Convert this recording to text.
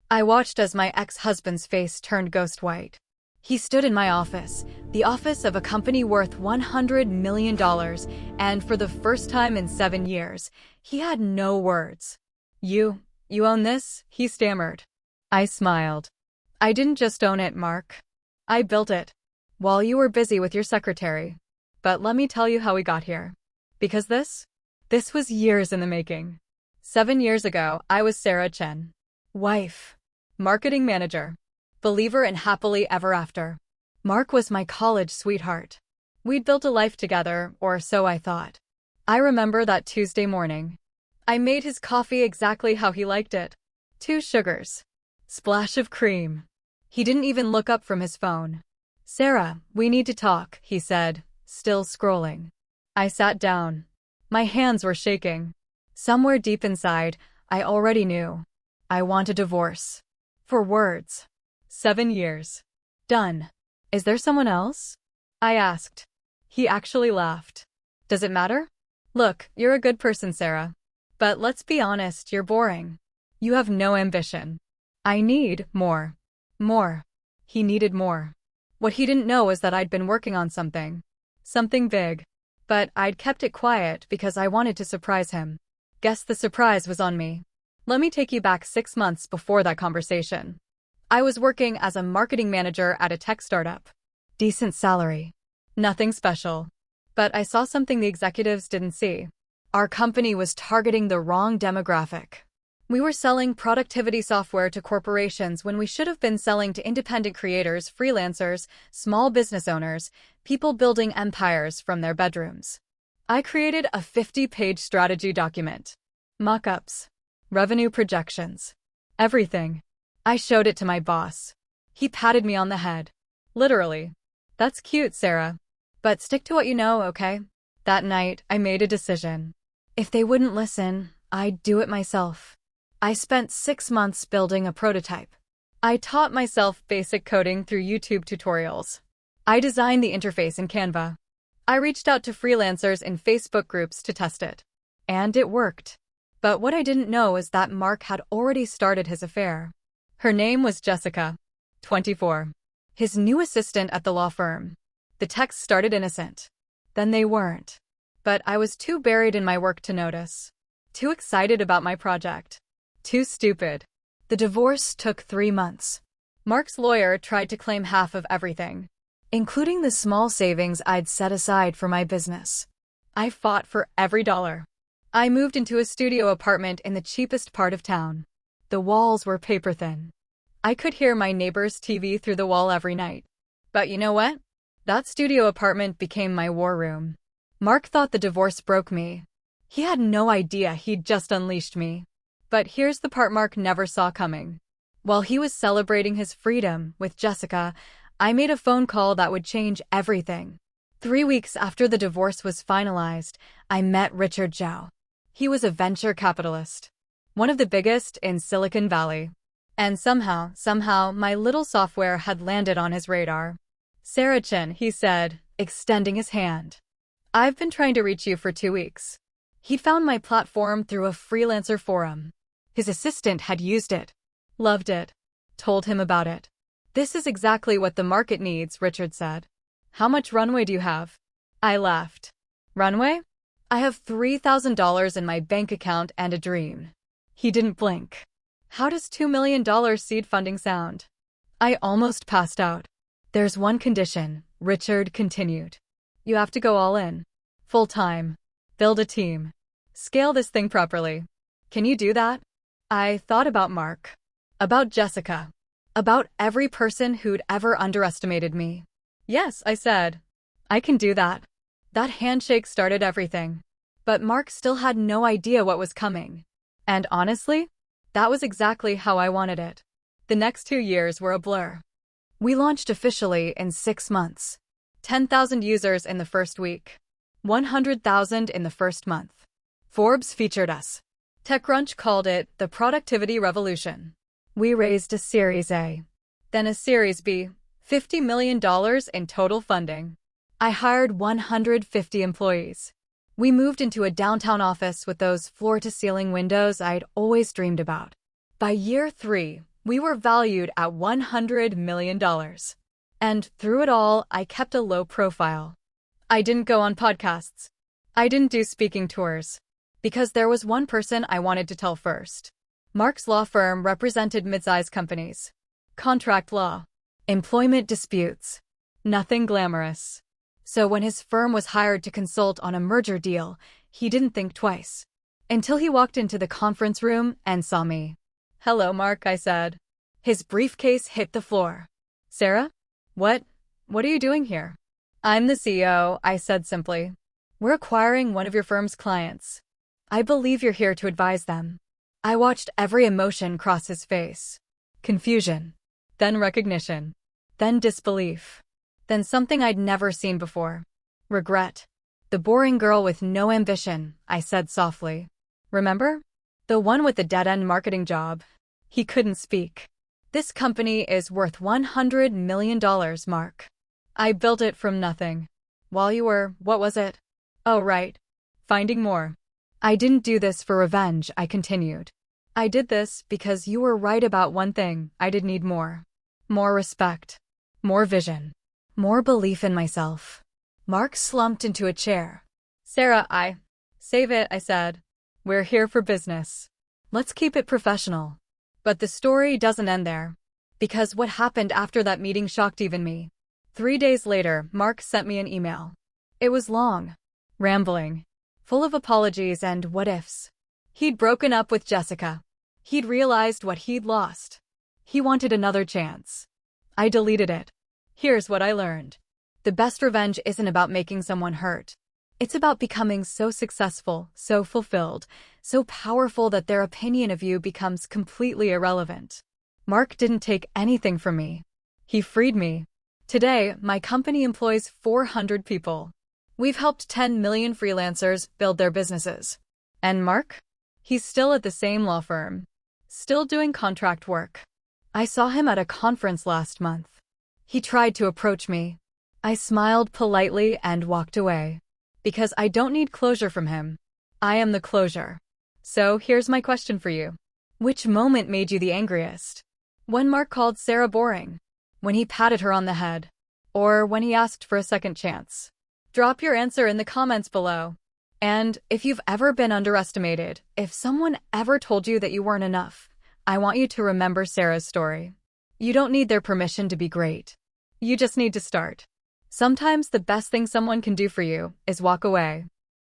I watched as my ex-husband's face turned ghost white. He stood in my office, the office of a company worth $100 million, and for the first time in 7 years, he had no words. You own this?" he stammered. I smiled. "I didn't just own it, Mark. I built it, while you were busy with your secretary. But let me tell you how we got here. Because this was years in the making. 7 years ago, I was Sarah Chen. Wife. Marketing manager. Believer in happily ever after. Mark was my college sweetheart. We'd built a life together, or so I thought. I remember that Tuesday morning. I made his coffee exactly how he liked it. 2 sugars. Splash of cream. He didn't even look up from his phone. "Sarah, we need to talk," he said, still scrolling. I sat down. My hands were shaking. Somewhere deep inside, I already knew. I want a divorce. For words. 7 years. Done. "Is there someone else?" I asked. He actually laughed. "Does it matter? Look, you're a good person, Sarah. But let's be honest, you're boring. You have no ambition. I need more. More." He needed more. What he didn't know was that I'd been working on something. Something big. But I'd kept it quiet because I wanted to surprise him. Guess the surprise was on me. Let me take you back 6 months before that conversation. I was working as a marketing manager at a tech startup. Decent salary. Nothing special. But I saw something the executives didn't see. Our company was targeting the wrong demographic. We were selling productivity software to corporations when we should have been selling to independent creators, freelancers, small business owners, people building empires from their bedrooms. I created a 50-page strategy document. Mock-ups. Revenue projections. Everything. I showed it to my boss. He patted me on the head. Literally. "That's cute, Sarah. But stick to what you know, okay?" That night, I made a decision. If they wouldn't listen, I'd do it myself. I spent 6 months building a prototype. I taught myself basic coding through YouTube tutorials. I designed the interface in Canva. I reached out to freelancers in Facebook groups to test it. And it worked. But what I didn't know is that Mark had already started his affair. Her name was Jessica, 24. His new assistant at the law firm. The texts started innocent. Then they weren't. But I was too buried in my work to notice. Too excited about my project. Too stupid. The divorce took 3 months. Mark's lawyer tried to claim half of everything, including the small savings I'd set aside for my business. I fought for every dollar. I moved into a studio apartment in the cheapest part of town. The walls were paper thin. I could hear my neighbor's TV through the wall every night. But you know what? That studio apartment became my war room. Mark thought the divorce broke me. He had no idea he'd just unleashed me. But here's the part Mark never saw coming. While he was celebrating his freedom with Jessica, I made a phone call that would change everything. 3 weeks after the divorce was finalized, I met Richard Zhao. He was a venture capitalist. One of the biggest in Silicon Valley. And somehow, my little software had landed on his radar. "Sarah Chen," he said, extending his hand. "I've been trying to reach you for 2 weeks." He'd found my platform through a freelancer forum. His assistant had used it. Loved it. Told him about it. "This is exactly what the market needs," Richard said. "How much runway do you have?" I laughed. "Runway? I have $3,000 in my bank account and a dream." He didn't blink. "How does $2 million seed funding sound?" I almost passed out. "There's one condition," Richard continued. "You have to go all in. Full time. Build a team. Scale this thing properly. Can you do that?" I thought about Mark. About Jessica. About every person who'd ever underestimated me. "Yes," I said. "I can do that." That handshake started everything. But Mark still had no idea what was coming. And honestly, that was exactly how I wanted it. The next 2 years were a blur. We launched officially in 6 months. 10,000 users in the first week. 100,000 in the first month. Forbes featured us. TechCrunch called it the productivity revolution. We raised a Series A. Then a Series B. $50 million in total funding. I hired 150 employees. We moved into a downtown office with those floor-to-ceiling windows I'd always dreamed about. By year 3, We were valued at $100 million. And through it all, I kept a low profile. I didn't go on podcasts. I didn't do speaking tours. Because there was one person I wanted to tell first. Mark's law firm represented mid-sized companies. Contract law. Employment disputes. Nothing glamorous. So when his firm was hired to consult on a merger deal, he didn't think twice. Until he walked into the conference room and saw me. "Hello, Mark," I said. His briefcase hit the floor. "Sarah? What are you doing here?" "I'm the CEO," I said simply. "We're acquiring one of your firm's clients. I believe you're here to advise them." I watched every emotion cross his face. Confusion. Then recognition. Then disbelief. Then something I'd never seen before. Regret. "The boring girl with no ambition," I said softly. "Remember? The one with the dead-end marketing job." He couldn't speak. "This company is worth $100 million, Mark. I built it from nothing. While you were, what was it? Oh, right. Finding more. I didn't do this for revenge," I continued. "I did this because you were right about one thing. I did need more. More respect. More vision. More belief in myself." Mark slumped into a chair. "Sarah, Save it," I said. "We're here for business. Let's keep it professional." But the story doesn't end there. Because what happened after that meeting shocked even me. 3 days later, Mark sent me an email. It was long. Rambling. Full of apologies and what-ifs. He'd broken up with Jessica. He'd realized what he'd lost. He wanted another chance. I deleted it. Here's what I learned. The best revenge isn't about making someone hurt. It's about becoming so successful, so fulfilled, so powerful that their opinion of you becomes completely irrelevant. Mark didn't take anything from me. He freed me. Today, my company employs 400 people. We've helped 10 million freelancers build their businesses. And Mark? He's still at the same law firm. Still doing contract work. I saw him at a conference last month. He tried to approach me. I smiled politely and walked away. Because I don't need closure from him. I am the closure. So here's my question for you. Which moment made you the angriest? When Mark called Sarah boring? When he patted her on the head? Or when he asked for a second chance? Drop your answer in the comments below. And if you've ever been underestimated, if someone ever told you that you weren't enough, I want you to remember Sarah's story. You don't need their permission to be great. You just need to start. Sometimes the best thing someone can do for you is walk away.